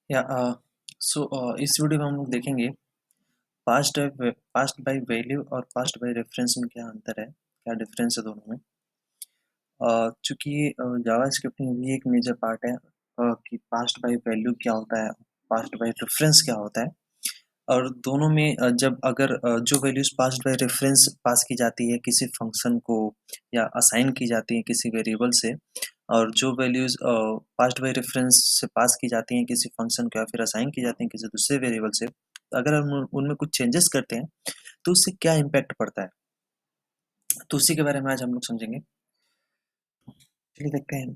या इस वीडियो में हम लोग देखेंगे पास्ट बाय वैल्यू और पास्ट बाय रेफरेंस में क्या अंतर है, क्या डिफरेंस है दोनों में। चूंकि जावास्क्रिप्ट भी एक मेजर पार्ट है कि पास्ट बाय वैल्यू क्या होता है, पास्ट बाय रेफरेंस क्या होता है। और दोनों में जब अगर जो वैल्यूज पास्ट बाय रेफरेंस पास की जाती है किसी फंक्शन को या असाइन की जाती है किसी वेरिएबल से, और जो वैल्यूज पास्ट बाय रेफरेंस से पास की जाती हैं किसी फंक्शन को या फिर असाइन की जाती हैं किसी दूसरे वेरिएबल से, तो अगर हम उनमें कुछ चेंजेस करते हैं तो उससे क्या इम्पैक्ट पड़ता है, तो उसी के बारे में आज हम लोग समझेंगे। चलिए देखते हैं।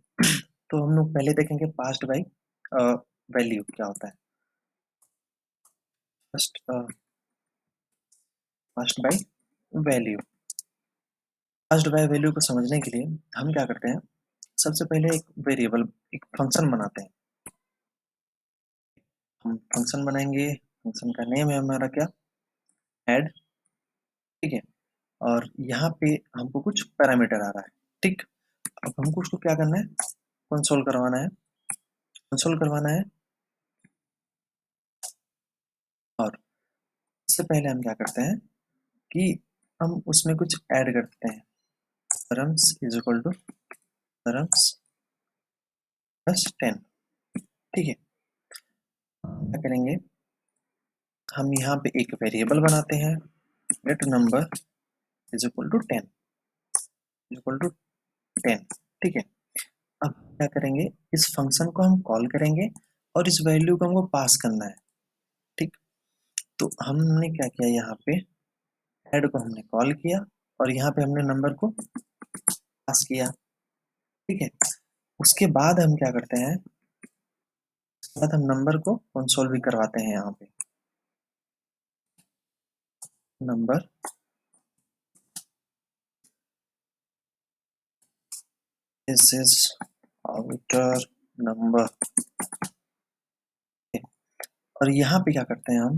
तो हम लोग पहले देखेंगे पास्ट बाय वैल्यू क्या होता है। First passed by value, passed by value को समझने के लिए हम क्या करते हैं, सबसे पहले एक वेरिएबल, एक फंक्शन बनाते हैं। हम फंक्शन बनाएंगे, फंक्शन का नेम है हमारा क्या, ऐड। ठीक है, और यहाँ पे हमको कुछ पैरामीटर आ रहा है। ठीक, अब हमको उसको क्या करना है, कंसोल करवाना है। कंसोल करवाना है और इससे पहले हम क्या करते हैं कि हम उसमें कुछ ऐड करते हैं। रम्स इज इक्वल टू रम्स प्लस 10। ठीक है, क्या करेंगे, हम यहाँ पे एक वेरिएबल बनाते हैं, get number is equal to 10, equal to 10। ठीक है, अब क्या करेंगे, इस फंक्शन को हम कॉल करेंगे और इस वैल्यू को हमको पास करना है। ठीक, तो हमने क्या किया, यहाँ पे ऐड को हमने कॉल किया और यहाँ पे हमने नंबर को पास किया। ठीक है, उसके बाद हम क्या करते हैं, उसके बाद हम नंबर को कंसोल भी करवाते हैं। यहाँ पे number this is outer number, और यहाँ पे क्या करते हैं हम,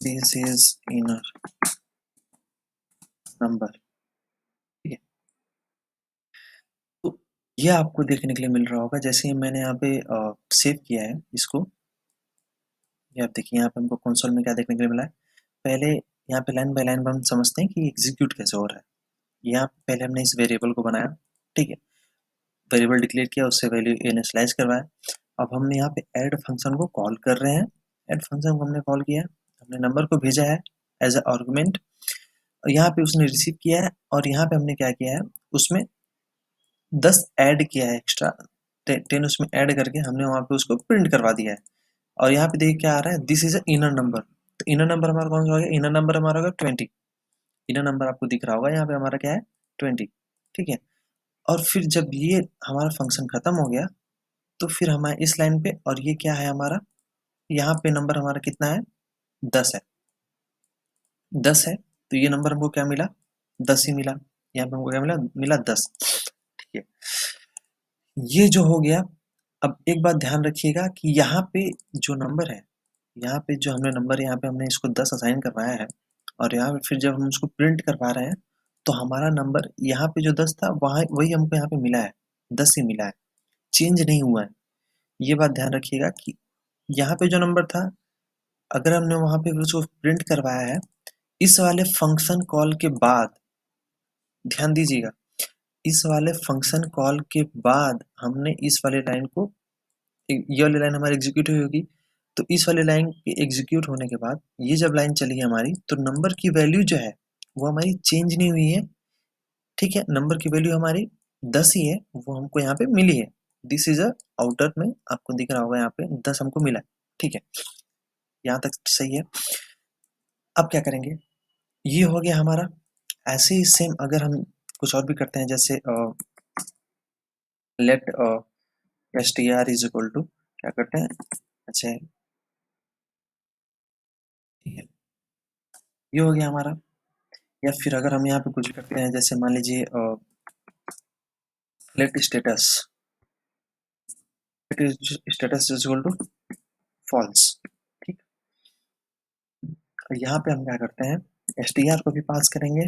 दिस इज इनर नंबर। ठीक है, तो ये आपको देखने के लिए मिल रहा होगा, जैसे ही मैंने यहाँ पे सेव किया है इसको, ये आप देखिए यहाँ पे हमको कंसोल में क्या देखने के लिए मिला है। पहले यहाँ पे लाइन बाय लाइन हम समझते हैं कि एग्जीक्यूट कैसे हो रहा है। यहाँ पहले हमने इस वेरिएबल को बनाया। ठीक है, वेरिएबल डिक्लेयर किया, उससे वैल्यू इनिशियलाइज करवाया। अब हमने यहाँ पे ऐड फंक्शन को कॉल कर रहे हैं। ऐड फंक्शन को हमने कॉल किया, हमने नंबर को भेजा है एज ए आर्गुमेंट, और यहाँ पे उसने रिसीव किया है, और यहाँ पे हमने क्या किया है, उसमें 10 ऐड किया है एक्स्ट्रा, 10 उसमें ऐड करके हमने वहाँ पे उसको प्रिंट करवा दिया है। और यहाँ पे देखिए क्या आ रहा है, this is a inner number. तो इनर नंबर हमारा कौन सा हो गया, इनर नंबर हमारा होगा 20। इनर नंबर आपको दिख रहा होगा यहाँ पे हमारा क्या है, 20। ठीक है, और फिर जब ये हमारा फंक्शन खत्म हो गया, तो फिर हमारे इस लाइन पे, और ये क्या है हमारा, यहाँ पे नंबर हमारा कितना है, 10 है। 10 है, तो ये नंबर हमको क्या मिला, 10 ही मिला। यहाँ पे हमको क्या मिला, मिला 10। ठीक है, ये जो हो गया। अब एक बात ध्यान रखिएगा कि यहाँ पे जो नंबर है, यहाँ पे जो हमने नंबर, यहाँ पे हमने इसको 10 असाइन करवाया है, और यहाँ पे फिर जब हम उसको प्रिंट करवा रहे हैं, तो हमारा नंबर यहाँ पे जो 10 था वहाँ वही हमको यहाँ पे मिला है, 10 ही मिला है, चेंज नहीं हुआ है। ये बात ध्यान रखिएगा कि यहाँ पे जो नंबर था, अगर हमने वहाँ पे उसको प्रिंट करवाया है, इस वाले फंक्शन कॉल के बाद, ध्यान दीजिएगा, इस वाले फंक्शन कॉल के बाद हमने इस वाले लाइन को, ये वाली लाइन हमारी एग्जीक्यूट हुई होगी, तो इस वाली लाइन के एग्जीक्यूट होने के बाद ये जब लाइन चली है हमारी, तो नंबर की वैल्यू जो है वो हमारी चेंज नहीं हुई है। ठीक है, नंबर की वैल्यू हमारी 10 ही है, वो हमको यहाँ पे मिली है। दिस इज अ आउटर में आपको दिख रहा होगा, यहाँ पे 10 हमको मिला है। ठीक है, यहाँ तक सही है। अब क्या करेंगे, ये हो गया हमारा। ऐसे ही सेम अगर हम कुछ और भी करते हैं, जैसे let str is equal to, क्या करते हैं, अच्छा ठीक है, ये हो गया हमारा। या फिर अगर हम यहाँ पे कुछ करते हैं, जैसे मान लीजिए let status, status is equal to false. ठीक, यहाँ पे हम क्या करते हैं, str को भी पास करेंगे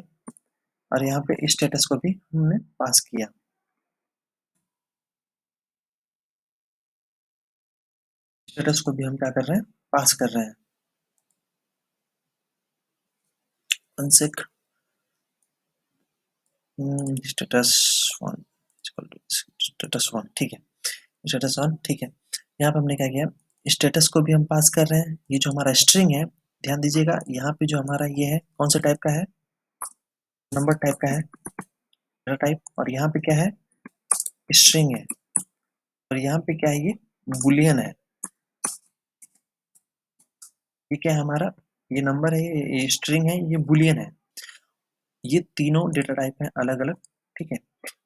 और यहाँ पे स्टेटस को भी हमने पास किया। स्टेटस को भी हम क्या कर रहे हैं, पास कर रहे हैं। अनसेक स्टेटस वन स्टेटस वन, ठीक है, स्टेटस वन, ठीक है। यहाँ पे हमने क्या किया, स्टेटस को भी हम पास कर रहे हैं। ये जो हमारा स्ट्रिंग है, ध्यान दीजिएगा, यहाँ पे जो हमारा ये है कौन सा टाइप का है, नंबर टाइप का है, डेटा टाइप, और यहाँ पे क्या है, स्ट्रिंग है, और यहाँ पे क्या है, ये बुलियन है। ये क्या है हमारा, ये नंबर है, ये स्ट्रिंग है, ये बुलियन है। ये तीनों डेटा टाइप हैं अलग अलग, ठीक है।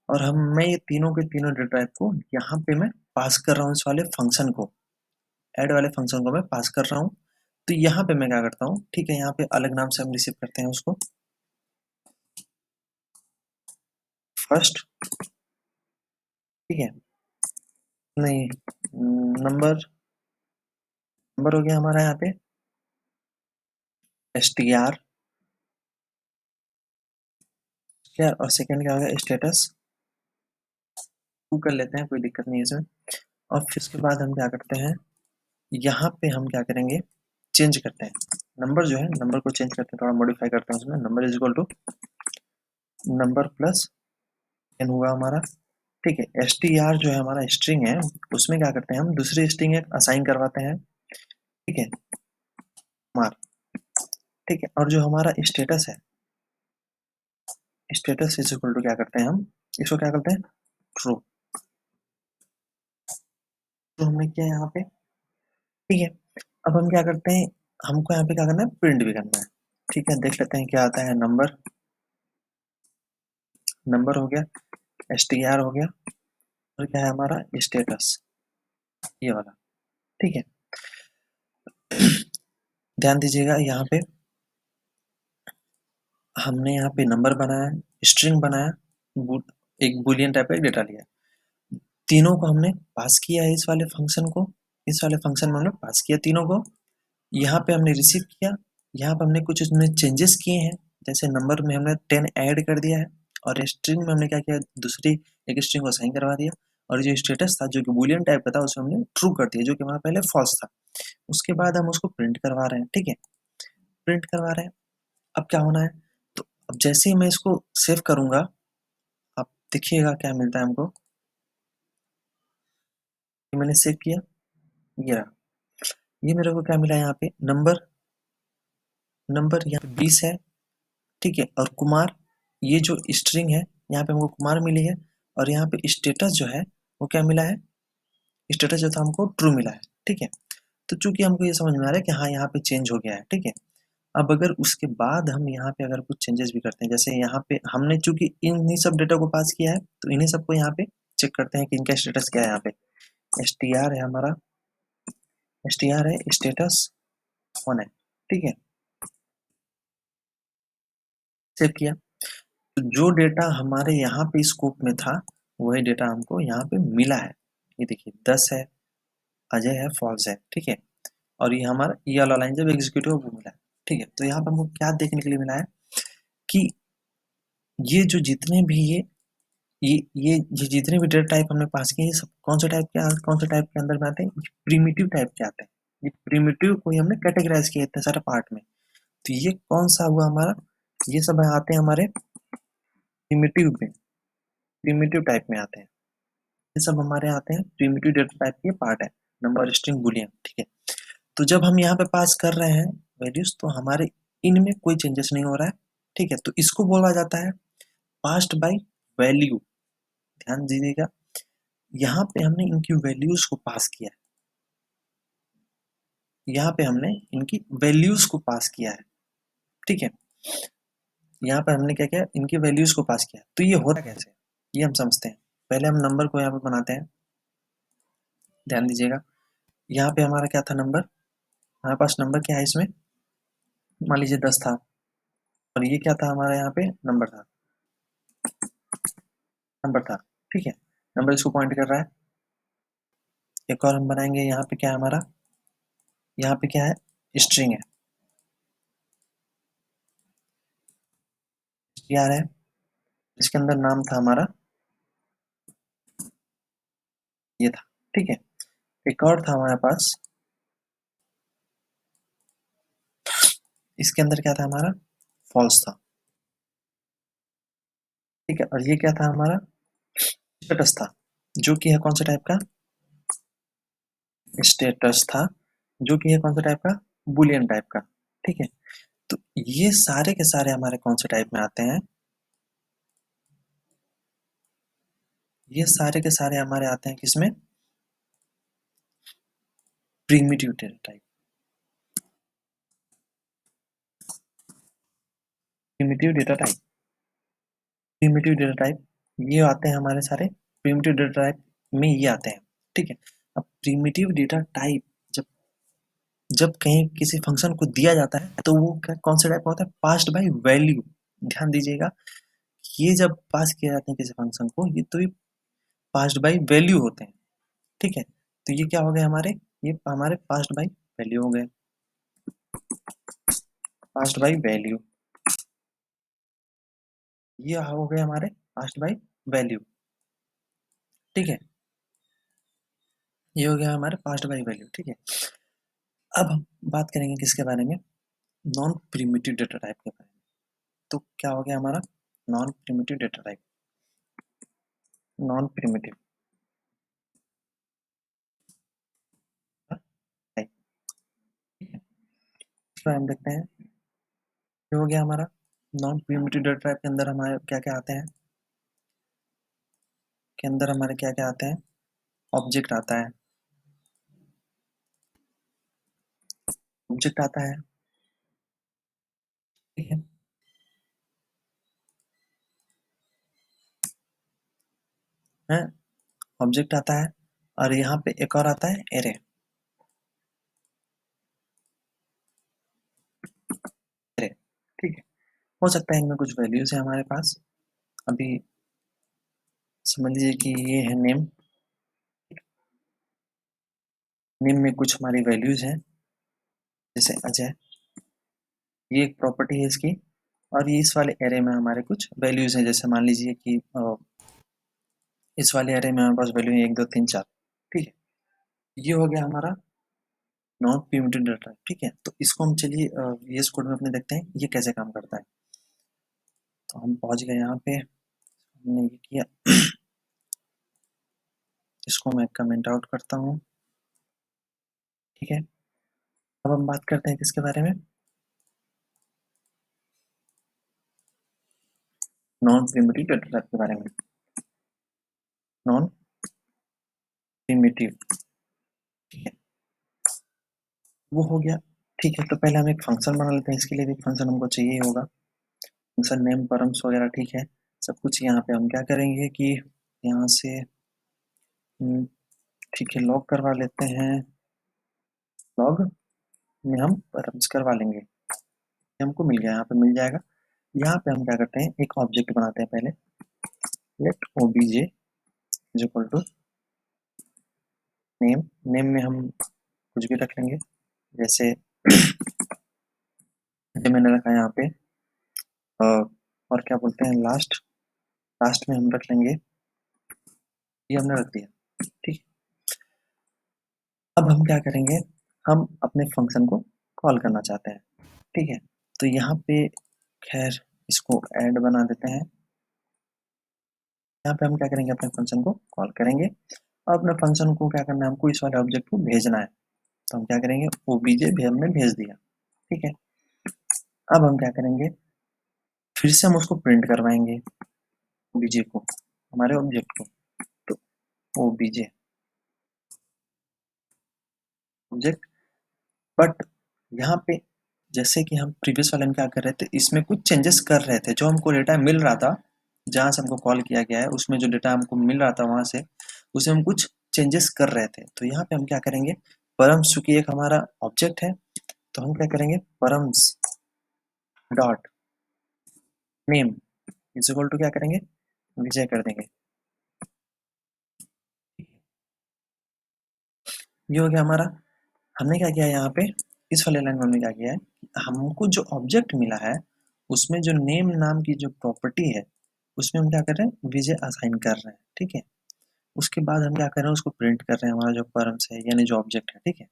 और मैं ये तीनों के तीनों डेटा टाइप को यहाँ पे मैं पास कर रहा हूँ, इस वाले फंक्शन को, ऐड वाले फंक्शन को मैं पास कर रहा हूँ। तो यहाँ पे मैं क्या करता हूँ, ठीक है, यहाँ पे अलग नाम से हम रिसीव करते हैं उसको, फर्स्ट, ठीक है, नहीं, नंबर, नंबर हो गया हमारा यहाँ पे str, और सेकंड क्या हो गया, स्टेटस टू कर लेते हैं, कोई दिक्कत नहीं है इसमें। और फिर उसके बाद हम क्या करते हैं, यहाँ पे हम क्या करेंगे, चेंज करते हैं नंबर, जो है नंबर को चेंज करते हैं, थोड़ा मॉडिफाई करते हैं उसमें, number is equal to number plus n हुआ हमारा, ठीक है। str जो है हमारा स्ट्रिंग है, उसमें क्या करते हैं, हम दूसरी स्ट्रिंग एक असाइन करवाते हैं, ठीक है, मार, ठीक है। और जो हमारा स्टेटस है, स्टेटस इज इक्वल टू क्या करते हैं हम, इसको क्या करते हैं, ट्रू। तो हमने किया यहाँ पे, ठीक है। अब हम क्या करते हैं, हमको यहाँ पे क्या करना है, प्रिंट भी करना है, ठीक है। देख लेते हैं क्या आता है, नंबर, नंबर हो गया, str हो गया, और क्या है हमारा स्टेटस, ये वाला, ठीक है। ध्यान दीजिएगा, यहाँ पे हमने यहाँ पे नंबर बनाया, स्ट्रिंग बनाया, एक बुलियन टाइप का एक डेटा लिया, तीनों को हमने पास किया है इस वाले फंक्शन को, इस वाले फंक्शन में हमने पास किया तीनों को। यहाँ पे हमने रिसीव किया, यहाँ पे हमने कुछ उसमें चेंजेस किए हैं, जैसे नंबर में हमने 10 ऐड कर दिया है, और स्ट्रिंग में हमने क्या किया, दूसरी एक स्ट्रिंग को असाइन करवा दिया, और जो स्टेटस था जो कि बूलियन टाइप का था, उसमें हमने ट्रू कर दिया, जो कि हमारा पहले फॉल्स था। उसके बाद हम उसको प्रिंट करवा रहे हैं, ठीक है, प्रिंट करवा रहे हैं। अब क्या होना है, तो अब जैसे ही मैं इसको सेव करूंगा, आप देखिएगा क्या मिलता है हमको, ये मैंने सेव किया, ये रहा, ये मेरे को क्या मिला यहाँ पे, नंबर, नंबर यहाँ पे 20 है, ठीक है, और कुमार, ये जो स्ट्रिंग है, यहाँ पे हमको कुमार मिली है, और यहाँ पे स्टेटस जो है वो क्या मिला है, स्टेटस जो था हमको ट्रू मिला है, ठीक है। तो चूंकि हमको ये समझ में आ रहा है कि हाँ यहाँ पे चेंज हो गया है, ठीक है। अब अगर उसके बाद हम यहाँ पे अगर कुछ चेंजेस भी करते हैं, जैसे यहाँ पे हमने चूंकि इन्हीं सब डेटा को पास किया है, तो इन्हीं सबको यहाँ पे चेक करते हैं कि इनका स्टेटस क्या है। यहाँ पे str है हमारा, str है, स्टेटस 1 है, ठीक है, सेव किया। तो जो डेटा हमारे यहाँ पे स्कोप में था, वही डेटा हमको यहाँ पे मिला है। ये देखिए 10 है, अजय है, फॉल्स है, ठीक है। और ये हमारा ये वाला लाइन जब एग्जीक्यूट हो वो मिला है, ठीक है। तो यहाँ पे हमको क्या देखने के लिए मिला है कि ये जो जितने भी ये जितने भी डेटा टाइप हमने पास किए, ये सब कौन से टाइप के अंदर में आते हैं, प्रीमिटिव टाइप के आते हैं। ये प्रीमिटिव को ही हमने कैटेगराइज किया इतने सारे पार्ट में। तो ये कौन सा हुआ हमारा, ये सब आते हैं हमारे प्रीमिटिव में, प्रीमिटिव टाइप में आते हैं। ये सब हमारे आते हैं प्रीमिटिव डेटा टाइप के पार्ट है, नंबर, स्ट्रिंग, बुलियन, ठीक है। तो जब हम यहाँ पे पास कर रहे हैं वैल्यूज, तो हमारे इनमें कोई चेंजेस नहीं हो रहा है, ठीक है। तो इसको बोला जाता है पास्ड बाय वैल्यू। ध्यान दीजिएगा, यहाँ पे हमने इनकी वैल्यूज को पास किया है, यहाँ पे हमने इनकी वैल्यूज को पास किया है, ठीक है। यहाँ पे हमने क्या किया, इनकी वैल्यूज को पास किया। तो ये होता कैसे, ये हम समझते हैं। पहले हम नंबर को यहाँ पे बनाते हैं, ध्यान दीजिएगा, यहाँ पे हमारा क्या था, नंबर, हमारे पास नंबर क्या है इसमें, मान लीजिए 10 था, और ये क्या था हमारा, यहाँ पे नंबर था, नंबर था, ठीक है। नंबर इसको पॉइंट कर रहा है। एक और हम बनाएंगे, यहाँ पे क्या है हमारा, यहाँ पे क्या है, स्ट्रिंग है, यार है, इसके अंदर नाम था हमारा, ये था, ठीक है। एक और था हमारे पास, इसके अंदर क्या था हमारा, फॉल्स था, ठीक है। और ये क्या था हमारा, स्टेटस था, जो कि है कौन सा टाइप का, स्टेटस था, जो कि है कौन सा टाइप का, बुलियन टाइप का, ठीक है। तो ये सारे के सारे हमारे कौन से टाइप में आते हैं, ये सारे के सारे हमारे आते हैं किसमें, primitive data type, primitive data type, primitive data type, ये आते हैं हमारे सारे प्रिमिटिव डेटा टाइप में, ये आते हैं, ठीक है। अब प्रिमिटिव डेटा टाइप जब जब कहीं किसी फंक्शन को दिया जाता है तो वो कौन सा टाइप का होता है, पास्ड बाय वैल्यू। ध्यान दीजिएगा, ये जब पास किया जाते हैं किसी फंक्शन को, ये तो ये पास्ड बाय वैल्यू होते हैं, ठीक है। तो ये क्या हो गए हमारे, ये हमारे पास्ड बाय वैल्यू हो गए, पास्ड बाय वैल्यू, ये हो गए हमारे पास्ड बाय वैल्यू, ठीक है। ये हो गया हमारे पास्ड बाय वैल्यू, ठीक है। अब हम बात करेंगे किसके बारे में, नॉन प्रिमिटिव डेटा टाइप के बारे में। तो क्या हो गया हमारा, non primitive data type, non primitive type, ठीक है। इसको हम देखते हैं, ये हो गया हमारा नॉन प्रिमिटिव डेटा टाइप के अंदर हमारे क्या क्या आते हैं, के अंदर हमारे क्या क्या आते हैं, ऑब्जेक्ट आता है, ऑब्जेक्ट आता ठीक है, है ऑब्जेक्ट आता है, और यहाँ पे एक और आता है एरे, एरे, ठीक है। हो सकता है इनमें कुछ वैल्यूज है हमारे पास, अभी समझ लीजिए कि ये है नेम, नेम में कुछ हमारी वैल्यूज हैं, जैसे अजय, ये एक प्रॉपर्टी है इसकी, और ये इस वाले एरे में हमारे कुछ वैल्यूज हैं, जैसे मान लीजिए कि इस वाले एरे में हमारे पास वैल्यू है 1 2 3 4, ठीक है। ये हो गया हमारा नॉन प्रिमिटिव डाटा, ठीक है। तो इसको हम चलिए VS कोड में अपने देखते हैं ये कैसे काम करता है। तो हम पहुंच गए यहाँ पे, हमने ये किया, इसको मैं कमेंट आउट करता हूँ, ठीक है। अब हम बात करते हैं किसके बारे में, नॉन प्रिमिटिव डाटा टाइप के बारे में, नॉन प्रिमिटिव, ठीक है। वो हो गया, ठीक है। तो पहले हम एक फंक्शन बना लेते हैं, इसके लिए भी फंक्शन हमको चाहिए ही होगा, फंक्शन नेम परम्स वगैरह, ठीक है। सब कुछ यहाँ पे हम क्या करेंगे कि यहाँ से ठीक है लॉग करवा लेते हैं, लॉग में हम परम्स करवा लेंगे, ये हमको मिल गया, यहाँ पे मिल जाएगा। यहाँ पे हम क्या करते हैं, एक ऑब्जेक्ट बनाते हैं पहले, let OBJ is equal to name, name में हम कुछ भी रख लेंगे, जैसे मैंने रखा है यहाँ पे और क्या बोलते हैं, लास्ट, लास्ट में हम रख लेंगे, ये हमने रख दिया, ठीक। अब हम क्या करेंगे, हम अपने फंक्शन को कॉल करना चाहते हैं, ठीक है। तो यहाँ पे खैर इसको ऐड बना देते हैं, यहाँ पे हम क्या करेंगे, अपने फंक्शन को कॉल करेंगे, और अपने फंक्शन को क्या करना है, हमको इस वाले ऑब्जेक्ट को भेजना है। तो हम क्या करेंगे, ओबीजे भी हमने भेज दिया, ठीक है। अब हम क्या करेंगे, फिर से हम उसको प्रिंट करवाएंगे ओबीजे को, हमारे ऑब्जेक्ट को। तो ओबीजे ऑब्जेक्ट, बट यहाँ पे जैसे कि हम प्रीवियस वाले में क्या कर रहे थे, इसमें कुछ चेंजेस कर रहे थे, जो हमको डेटा मिल रहा था जहाँ से हमको कॉल किया गया है, उसमें जो डेटा हमको मिल रहा था वहां से, उसमें हम कुछ चेंजेस कर रहे थे। तो यहाँ पे हम क्या करेंगे, परम्स चूंकि एक हमारा ऑब्जेक्ट है, तो हम क्या करेंगे, params dot name is equal to क्या करेंगे, विजय कर देंगे। ये हो गया हमारा, हमने क्या किया यहाँ पे, इस वाले लाइन में हमने क्या किया है, हमको जो ऑब्जेक्ट मिला है उसमें जो नेम नाम की जो प्रॉपर्टी है, उसमें हम क्या कर रहे हैं, विजय असाइन कर रहे हैं, ठीक है। उसके बाद हम क्या कर रहे हैं, उसको प्रिंट कर रहे हैं, हमारा जो परम्स है यानी जो ऑब्जेक्ट है, ठीक है।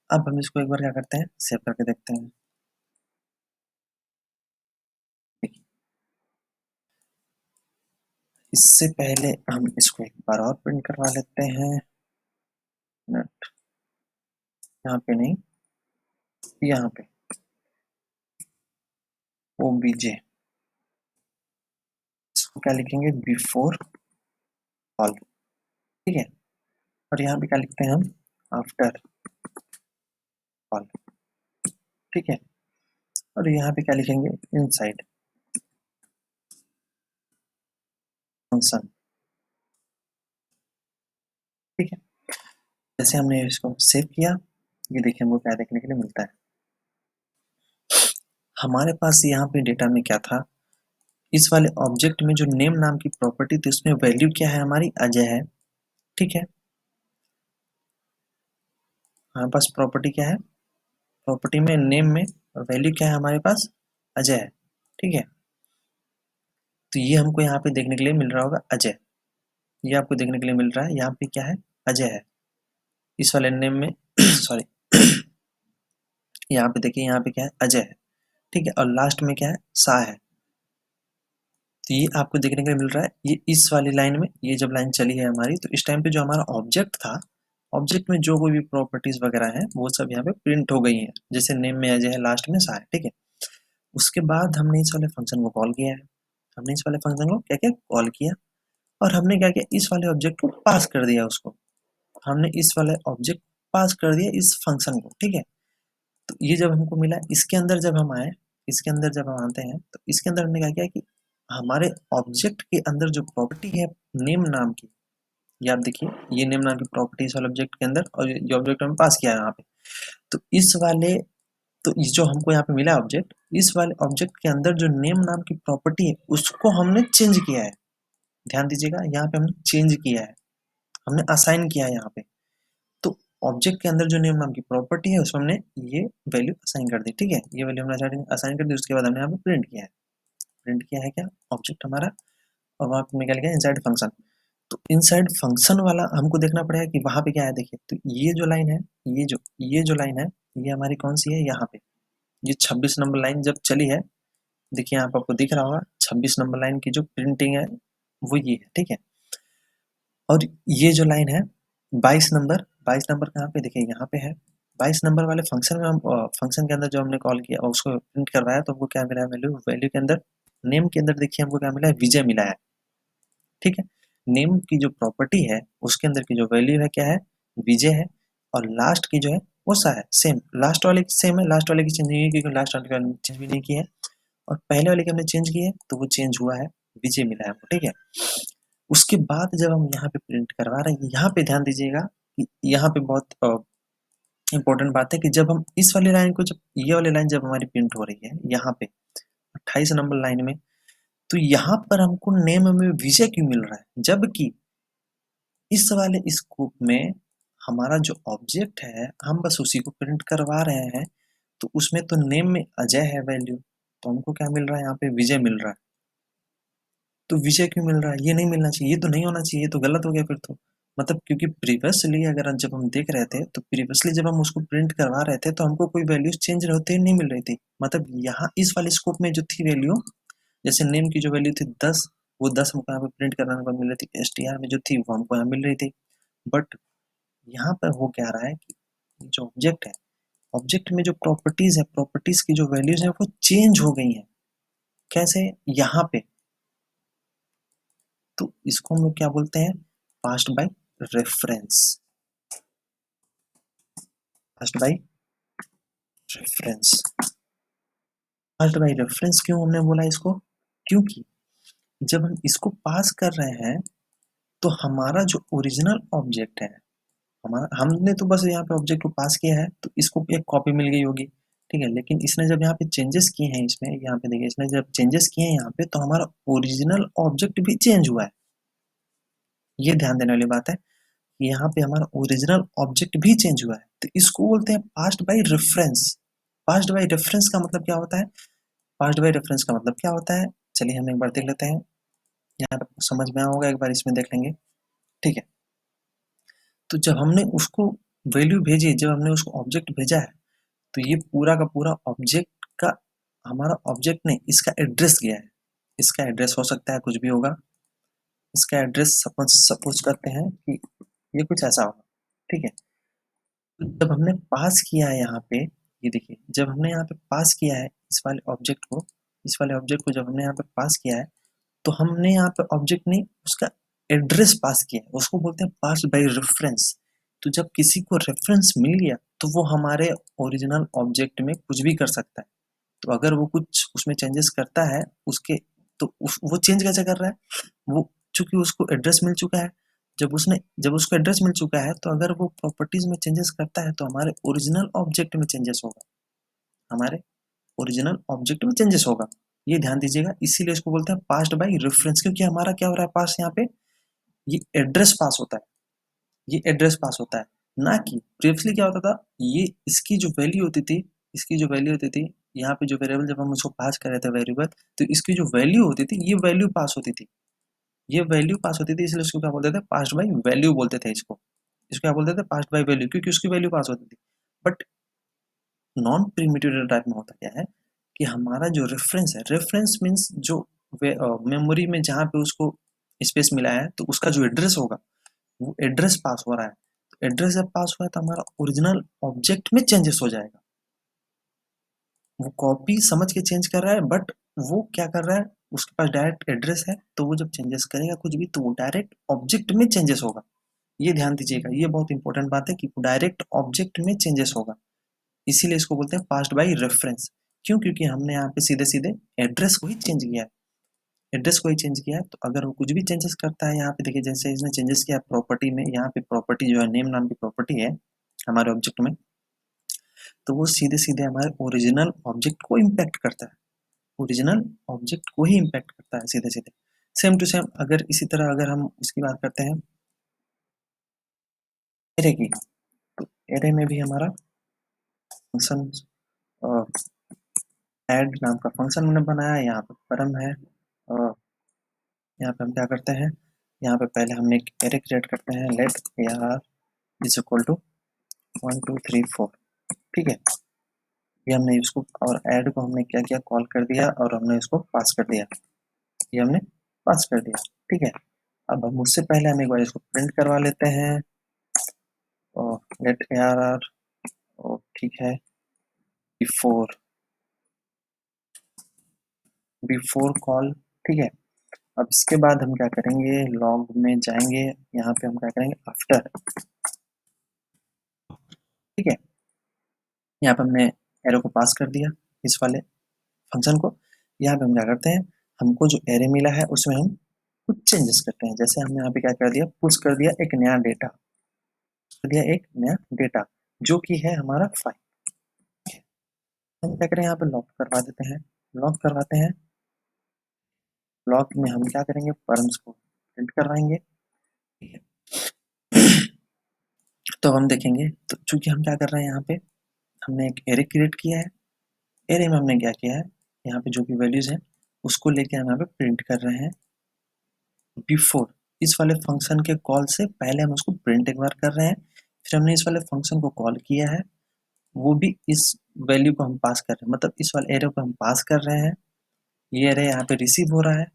अब हम इसको एक बार क्या करते हैं, सेव करके देखते हैं, इससे पहले हम इसको एक बार और प्रिंट करवा लेते हैं। यहाँ पे नहीं, यहाँ पे OBJ, इसको क्या लिखेंगे, बिफोर ऑल, ठीक है। और यहाँ पे क्या लिखते हैं हम, आफ्टर ऑल, ठीक है। और यहाँ पे क्या लिखेंगे, इनसाइड फंक्शन, ठीक है। जैसे हमने इसको सेव किया, ये देखिए हमको क्या देखने के लिए मिलता है। हमारे पास यहाँ पे डेटा में क्या था, इस वाले ऑब्जेक्ट में जो नेम नाम की प्रॉपर्टी थी उसमें वैल्यू क्या है, हमारी अजय है, ठीक है। हमारे पास प्रॉपर्टी क्या है, प्रॉपर्टी में नेम में वैल्यू क्या है हमारे पास, अजय है, ठीक है। तो ये हमको यहाँ पे देखने के लिए मिल रहा होगा अजय, ये आपको देखने के लिए मिल रहा है, यहाँ पे क्या है, अजय है इस वाले नेम में सॉरी यहाँ पे देखिए, यहाँ पे क्या है, अजय है, ठीक है। और लास्ट में क्या है, सा है। तो ये आपको देखने के लिए मिल रहा है, ये इस वाली लाइन में, ये जब लाइन चली है हमारी, तो इस टाइम पे जो हमारा ऑब्जेक्ट था, ऑब्जेक्ट में जो कोई भी प्रॉपर्टीज वगैरह हैं वो सब यहाँ पे प्रिंट हो गई हैं, जैसे नेम में अजय है, लास्ट में सा है, ठीक है। उसके बाद हमने इस वाले फंक्शन को कॉल किया है, हमने इस वाले फंक्शन को क्या क्या कॉल किया, और हमने क्या किया, इस वाले ऑब्जेक्ट को पास कर दिया उसको, हमने इस वाले ऑब्जेक्ट पास कर दिया इस फंक्शन को, ठीक है। तो ये जब हमको मिला, इसके अंदर जब हम आए, इसके अंदर जब हम आते हैं, तो इसके अंदर हमने क्या किया कि हमारे ऑब्जेक्ट के अंदर जो प्रॉपर्टी है नेम नाम की, ये आप देखिए, ये नेम नाम की प्रॉपर्टी इस वाले ऑब्जेक्ट के अंदर, और ये ऑब्जेक्ट हमने पास किया है यहाँ पे, तो इस वाले, तो इस जो हमको यहाँ पे मिला ऑब्जेक्ट, इस वाले ऑब्जेक्ट के अंदर जो नेम नाम की प्रॉपर्टी है उसको हमने चेंज किया है, ध्यान दीजिएगा, यहाँ पे हमने चेंज किया है, हमने असाइन किया है यहाँ पे। तो ऑब्जेक्ट के अंदर जो नेम नाम की प्रॉपर्टी है उसमें हमने ये वैल्यू असाइन कर दी, ठीक है। ये वैल्यू हमने असाइन कर दी, उसके बाद हमने यहाँ पे प्रिंट किया है, प्रिंट किया है क्या, ऑब्जेक्ट हमारा, और वहाँ पे निकल गया इनसाइड फंक्शन। तो इनसाइड फंक्शन वाला हमको देखना पड़ेगा कि वहाँ पे क्या है, देखिए तो ये जो लाइन है, ये जो लाइन है, ये हमारी कौन सी है, यहाँ पे ये 26 नंबर लाइन जब चली है, देखिए यहाँ पे आपको दिख रहा होगा 26 नंबर लाइन की जो प्रिंटिंग है वो ये है, ठीक है। और ये जो लाइन है 22 नंबर कहाँ पे, देखिए यहाँ पे है, 22 नंबर वाले फंक्शन में हम फंक्शन के अंदर जो हमने कॉल किया और उसको प्रिंट करवाया, तो हमको क्या मिला है, वैल्यू, वैल्यू के अंदर नेम के अंदर देखिए हमको क्या मिला है, विजय मिला है, ठीक है। नेम की जो प्रॉपर्टी है उसके अंदर की जो वैल्यू है क्या है, विजय है, और लास्ट की जो है वो सा है, सेम, लास्ट वाले की सेम है, लास्ट वाले की चेंज नहीं हुई क्योंकि लास्ट वाले का चेंज भी नहीं किया है, और पहले वाले की हमने चेंज की है तो वो चेंज हुआ है, विजय मिला है हमको, ठीक है। उसके बाद जब हम यहाँ पे प्रिंट करवा रहे हैं, यहाँ पे ध्यान दीजिएगा कि यहाँ पे बहुत इंपॉर्टेंट बात है कि जब हम इस वाली लाइन को, जब ये वाली लाइन जब हमारी प्रिंट हो रही है यहाँ पे 28 नंबर लाइन में, तो यहाँ पर हमको नेम में विजय क्यों मिल रहा है, जबकि इस वाले स्कोप में हमारा जो ऑब्जेक्ट है हम बस उसी को प्रिंट करवा रहे हैं, तो उसमें तो नेम में अजय है वैल्यू, तो हमको क्या मिल रहा है, यहाँ पे विजय मिल रहा है। तो विजय क्यों मिल रहा है, ये नहीं मिलना चाहिए, ये तो नहीं होना चाहिए, ये तो गलत हो गया फिर तो, मतलब क्योंकि प्रीवियसली अगर जब हम देख रहे थे, तो प्रीवियसली जब हम उसको प्रिंट करवा रहे थे तो हमको कोई वैल्यूज चेंज होते नहीं मिल रही थी, मतलब यहाँ इस वाले स्कोप में जो थी वैल्यू, जैसे नेम की जो वैल्यू थी 10, वो 10 हमको यहाँ पे प्रिंट कराने पर मिल रही थी, STR में जो थी वो हमको यहाँ मिल रही थी। बट यहाँ पर हो क्या रहा है कि जो ऑब्जेक्ट है, ऑब्जेक्ट में जो प्रॉपर्टीज है, प्रॉपर्टीज की जो वैल्यूज है वो चेंज हो गई है, कैसे, यहाँ पे, तो इसको हम लोग क्या बोलते हैं, passed by reference, passed by reference. Passed by reference क्यों हमने बोला इसको, क्योंकि जब हम इसको पास कर रहे हैं तो हमारा जो ओरिजिनल ऑब्जेक्ट है, हमारा, हमने तो बस यहाँ पे ऑब्जेक्ट को पास किया है तो इसको एक कॉपी मिल गई होगी, ठीक है। लेकिन इसने जब यहाँ पे चेंजेस किए हैं, इसमें यहाँ पे देखिए, इसने जब चेंजेस किए हैं यहाँ पे, तो हमारा ओरिजिनल ऑब्जेक्ट भी चेंज हुआ है, ये ध्यान देने वाली बात है कि यहाँ पे हमारा ओरिजिनल ऑब्जेक्ट भी चेंज हुआ है, तो इसको बोलते हैं passed by reference. Passed by reference का मतलब क्या होता है, पास्ट बाय रेफरेंस का मतलब क्या होता है, चलिए हम एक बार देख लेते हैं, यहाँ पे समझ में होगा, एक बार इसमें देख लेंगे, ठीक है। तो जब हमने उसको वैल्यू भेजी, जब हमने उसको ऑब्जेक्ट भेजा है, तो ये पूरा का पूरा ऑब्जेक्ट का, हमारा ऑब्जेक्ट ने इसका एड्रेस गया है, इसका एड्रेस हो सकता है कुछ भी होगा, इसका एड्रेस सपोज करते हैं कि ये कुछ ऐसा होगा, ठीक है। तो जब हमने पास किया है यहाँ पे, ये देखिए जब हमने यहाँ पे पास किया है इस वाले ऑब्जेक्ट को जब हमने यहाँ पे पास किया है, तो हमने यहाँ पे ऑब्जेक्ट नहीं, उसका एड्रेस पास किया है, उसको बोलते हैं पास बाय रेफरेंस। तो जब किसी को रेफरेंस मिल गया तो वो हमारे ओरिजिनल ऑब्जेक्ट में कुछ भी कर सकता है। तो अगर वो कुछ उसमें चेंजेस करता है उसके, तो वो चेंज कैसे कर रहा है, वो चूंकि उसको एड्रेस मिल चुका है, जब उसको एड्रेस मिल चुका है तो अगर वो प्रॉपर्टीज में चेंजेस करता है तो हमारे ओरिजिनल ऑब्जेक्ट में चेंजेस होगा, हमारे ओरिजिनल ऑब्जेक्ट में चेंजेस होगा। ये ध्यान दीजिएगा, इसीलिए इसको बोलते हैं पास्ड बाय रेफरेंस, क्योंकि हमारा क्या हो रहा है पास यहाँ पे, ये एड्रेस पास होता है, ये एड्रेस पास होता है। ना कि प्रीवियसली क्या होता था, ये इसकी जो वैल्यू होती थी, इसकी जो वैल्यू होती थी, यहाँ पे जो वेरिएबल जब हम उसको पास कर रहे थे वेरिएबल, तो इसकी जो वैल्यू होती थी ये वैल्यू पास होती थी, ये वैल्यू पास होती थी, इसलिए उसको क्या बोलते थे, पास्ड बाय वैल्यू बोलते थे इसको। इसको क्या बोलते थे, पास्ड बाय वैल्यू, क्योंकि उसकी वैल्यू पास होती थी। But non primitive data type में होता क्या है कि हमारा जो रेफरेंस है, रेफरेंस मीन्स जो मेमोरी में जहाँ पे उसको स्पेस मिला है तो उसका जो एड्रेस होगा वो एड्रेस पास हो रहा है। तो एड्रेस जब पास हुआ है तो हमारा ओरिजिनल ऑब्जेक्ट में चेंजेस हो जाएगा। वो कॉपी समझ के चेंज कर रहा है, बट वो क्या कर रहा है, उसके पास डायरेक्ट एड्रेस है, तो वो जब चेंजेस करेगा कुछ भी तो वो डायरेक्ट ऑब्जेक्ट में चेंजेस होगा। ये ध्यान दीजिएगा, ये बहुत इंपॉर्टेंट बात है कि डायरेक्ट ऑब्जेक्ट में चेंजेस होगा। इसीलिए इसको बोलते हैं पास्ड बाय रेफरेंस। क्यों, क्योंकि हमने यहाँ पे सीधे सीधे एड्रेस को ही चेंज किया है, एड्रेस को ही चेंज किया है। तो अगर वो कुछ भी चेंजेस करता है, यहाँ पे देखिए जैसे इसने चेंजेस किया प्रॉपर्टी में, यहाँ पे प्रॉपर्टी जो है नेम नाम की प्रॉपर्टी है हमारे ऑब्जेक्ट में, तो वो सीधे सीधे हमारे ओरिजिनल ऑब्जेक्ट को इम्पैक्ट करता है, ओरिजिनल ऑब्जेक्ट को ही इम्पैक्ट करता है सीधे सीधे। सेम टू सेम अगर इसी तरह अगर हम उसकी बात करते हैं एरे की, तो एरे में भी हमारा फंक्शन ऐड नाम का फंक्शन हमने बनाया है, यहाँ पे परम है। और यहाँ पे हम क्या करते हैं, यहाँ पे पहले हमने एक एरे क्रिएट करते हैं, let AR is equal to 1 2 3 4, ठीक है। ये हमने इसको और ऐड को हमने क्या किया, कॉल कर दिया और हमने इसको पास कर दिया, ये हमने पास कर दिया, ठीक है। अब हम उससे पहले हम एक बार इसको प्रिंट करवा लेते हैं, और लेट ARR, और ठीक है, बिफोर बिफोर कॉल, ठीक है। अब इसके बाद हम क्या करेंगे, लॉग में जाएंगे, यहाँ पे हम क्या करेंगे आफ्टर, ठीक है। यहाँ पे हमने एरो को पास कर दिया इस वाले फंक्शन को। यहाँ पे हम क्या करते हैं, हमको जो एरे मिला है उसमें हम कुछ चेंजेस करते हैं। जैसे हमने यहाँ पे क्या कर दिया, पुश कर दिया एक नया डेटा, कर दिया एक नया डेटा जो कि है हमारा 5। हम क्या करें, यहाँ पे लॉक करवा देते हैं, लॉक करवाते हैं। लॉक में हम क्या करेंगे, परम्स को प्रिंट करवाएंगे, ठीक है। तो हम देखेंगे, तो चूंकि हम क्या कर रहे हैं, यहाँ पे हमने एक एरे क्रिएट किया है, एरे में हमने क्या किया है, यहाँ पे जो भी वैल्यूज हैं उसको लेके हम यहाँ पे प्रिंट कर रहे हैं बिफोर। इस वाले फंक्शन के कॉल से पहले हम उसको प्रिंट एक बार कर रहे हैं, फिर हमने इस वाले फंक्शन को कॉल किया है, वो भी इस वैल्यू को हम पास कर रहे हैं, मतलब इस वाले एरे को हम पास कर रहे हैं। ये एरे यहाँ पे रिसीव हो रहा है,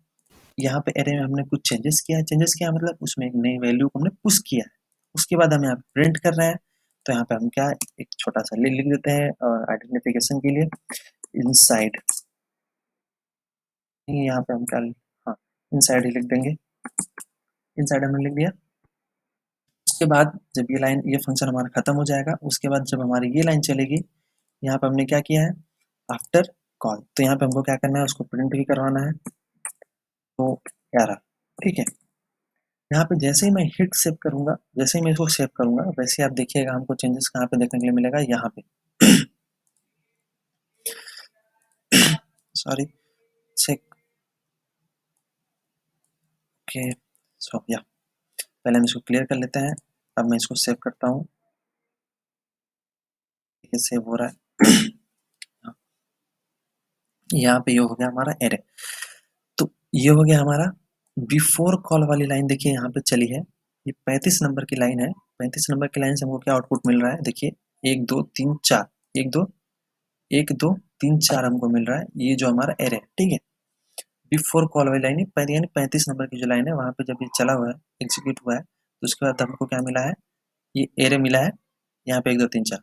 यहाँ पे एरे में हमने कुछ चेंजेस किया है, चेंजेस किया मतलब उसमें एक नई वैल्यू को हमने पुश किया है, उसके बाद हम यहाँ पे प्रिंट कर रहे हैं। तो यहाँ पे हम क्या एक छोटा सा लिख देते हैं आइडेंटिफिकेशन के लिए, इनसाइड, यहाँ पे हम क्या, हाँ इनसाइड ही लिख देंगे, इनसाइड हमने लिख दिया। उसके बाद जब ये लाइन, ये फंक्शन हमारा खत्म हो जाएगा, उसके बाद जब हमारी ये लाइन चलेगी, यहाँ पे हमने क्या किया है आफ्टर कॉल, तो यहाँ पे हमको क्या करना है, उसको प्रिंट भी करवाना है, तो 11, ठीक है। यहाँ पे जैसे ही मैं हिट सेव करूंगा, जैसे ही मैं इसको सेव करूंगा, वैसे आप देखिएगा हमको चेंजेस कहाँ पे देखने के लिए मिलेगा, यहाँ पे सॉरी चेक, ओके, सो या पहले हम इसको क्लियर कर लेते हैं। अब मैं इसको सेव करता हूँ, ये सेव हो रहा है। यहाँ पे ये हो गया हमारा एरे। तो ये हो गया हमारा बिफोर कॉल वाली लाइन, देखिए यहाँ पे चली है, ये 35 नंबर की लाइन है। 35 नंबर की लाइन से हमको क्या आउटपुट मिल रहा है, देखिए 1 2 3 4, 1 2 1 2 3 4 हमको मिल रहा है, ये जो हमारा एरे है, ठीक है। बिफोर कॉल वाली लाइन है, यानी 35 नंबर की जो लाइन है वहाँ पे जब ये चला हुआ है, एग्जीक्यूट हुआ है, तो उसके बाद हमको क्या मिला है, ये एरे मिला है यहाँ पे 1 2 3 4।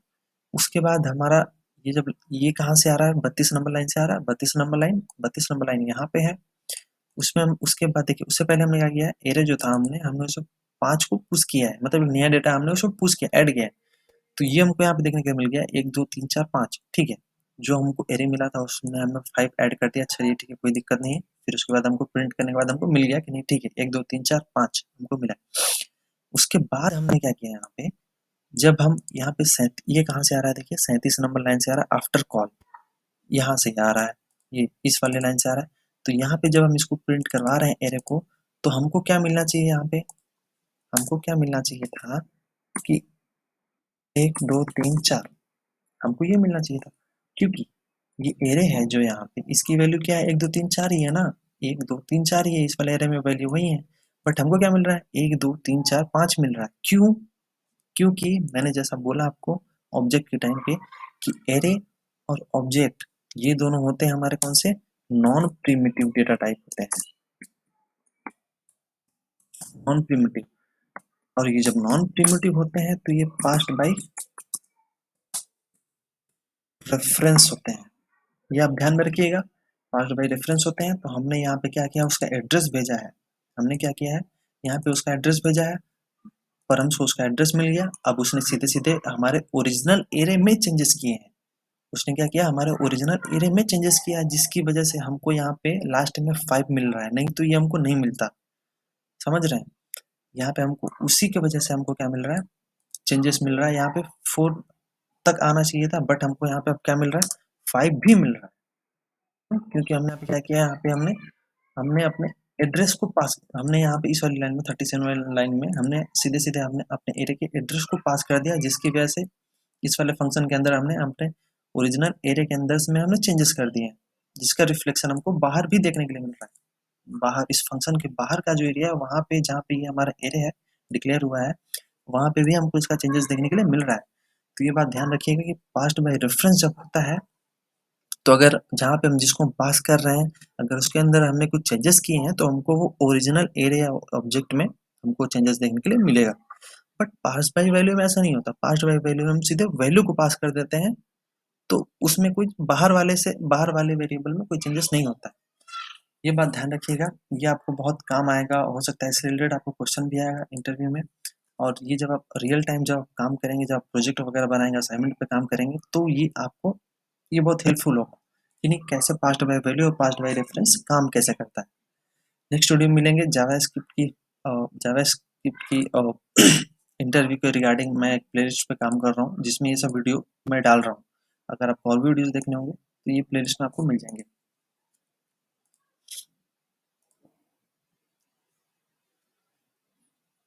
उसके बाद हमारा ये जब ये कहाँ से आ रहा है, 32 नंबर लाइन से आ रहा है, 32 नंबर लाइन यहाँ पे है। उसमें हम उसके बाद देखिए, उससे पहले हमने क्या किया है, एरे जो था हमने उसको 5 को पुश किया है, मतलब नया डेटा हमने उसको पुश किया, ऐड किया है। तो ये हमको यहाँ पे देखने को मिल गया 1 2 3 4 5, ठीक है। जो हमको एरे मिला था उसमें हमने 5 ऐड कर दिया, चलिए ठीक है, कोई दिक्कत नहीं है। फिर उसके बाद हमको प्रिंट करने के बाद हमको मिल गया कि नहीं, ठीक है, 1 2 3 4 5 हमको मिला। उसके बाद हमने क्या किया यहाँ पे, जब हम यहाँ पे ये कहाँ से आ रहा है, देखिए 37 नंबर लाइन से आ रहा है, आफ्टर कॉल यहाँ से आ रहा है, ये इस वाले लाइन से आ रहा है। तो यहाँ पे जब हम इसको प्रिंट करवा रहे हैं एरे को, तो हमको क्या मिलना चाहिए, यहाँ पे हमको क्या मिलना चाहिए था कि 1 2 3 4, हमको ये मिलना चाहिए था, क्योंकि ये एरे है जो यहाँ पे, इसकी वैल्यू क्या है, 1 2 3 4 ही है ना, 1 2 3 4 ही है, इस वाले एरे में वैल्यू वही है। बट हमको क्या मिल रहा है, 1 2 3 4 5 मिल रहा है, क्यों, क्योंकि मैंने जैसा बोला आपको ऑब्जेक्ट के टाइम पे कि एरे और ऑब्जेक्ट ये दोनों होते हैं हमारे कौन से, नॉन प्रिमिटिव डेटा टाइप होते हैं, नॉन प्रिमिटिव। और ये जब नॉन प्रिमिटिव होते हैं तो ये पास्ड बाय रेफरेंस होते हैं, ये आप ध्यान में रखिएगा, पास्ड बाय रेफरेंस होते हैं। तो हमने यहाँ पे क्या किया, उसका एड्रेस भेजा है, हमने क्या किया है, यहाँ पे उसका एड्रेस भेजा है, पर हमको उसका एड्रेस मिल गया। अब उसने सीधे सीधे हमारे ओरिजिनल एरे में चेंजेस किए हैं, उसने क्या किया, हमारे ओरिजिनल एरे में चेंजेस किया, जिसकी वजह से हमको यहाँ पे लास्ट में 5 मिल रहा है, नहीं तो ये हमको नहीं मिलता, समझ रहे हैं। यहाँ पे हमको उसी की वजह से हमको क्या मिल रहा है, चेंजेस मिल रहा है, यहाँ पे 4 तक आना चाहिए था, बट हमको यहाँ पे अब क्या मिल रहा है, 5 भी मिल रहा है, क्योंकि हमने यहाँ पे क्या किया है, यहाँ पे हमने हमने अपने एड्रेस को पास, हमने यहाँ पे इस वाली लाइन में 37 वाली लाइन में हमने सीधे सीधे हमने अपने एरे के एड्रेस को पास कर दिया, जिसकी वजह से इस वाले फंक्शन के अंदर हमने अपने ओरिजिनल एरे के अंदर में हमने चेंजेस कर दिए हैं, जिसका रिफ्लेक्शन हमको बाहर भी देखने के लिए मिल रहा है। बाहर इस फंक्शन के बाहर का जो एरिया है, वहाँ पे जहाँ पे ये हमारा एरे है डिक्लेयर हुआ है, वहाँ पे भी हमको इसका चेंजेस देखने के लिए मिल रहा है। तो ये बात ध्यान रखिएगा कि पास्ट बाय रेफरेंस जब होता है, तो अगर जहाँ पे हम जिसको पास कर रहे हैं, अगर उसके अंदर हमने कुछ चेंजेस किए हैं, तो हमको वो ओरिजिनल एरे या ऑब्जेक्ट में हमको चेंजेस देखने के लिए मिलेगा। बट पास बाय वैल्यू में ऐसा नहीं होता, पास्ट बाय वैल्यू में हम सीधे वैल्यू को पास कर देते हैं, तो उसमें कोई बाहर वाले वेरिएबल में कोई चेंजेस नहीं होता है। ये बात ध्यान रखिएगा, ये आपको बहुत काम आएगा, हो सकता है इससे रिलेटेड आपको क्वेश्चन भी आएगा इंटरव्यू में। और ये जब आप रियल टाइम जब आप काम करेंगे, जब आप प्रोजेक्ट वगैरह बनाएंगे, असाइनमेंट पे काम करेंगे, तो ये आपको ये बहुत हेल्पफुल होगा कि नहीं, कैसे पास्ट बाय वैल्यू और पास्ट बाय रेफरेंस काम कैसे करता है। नेक्स्ट वीडियो में मिलेंगे जावास्क्रिप्ट की इंटरव्यू के रिगार्डिंग। मैं एक प्लेलिस्ट पे काम कर रहा हूँ जिसमें ये सब वीडियो मैं डाल रहा हूँ, अगर आपको और भी वीडियोस देखने होंगे तो ये प्लेलिस्ट में आपको मिल जाएंगे।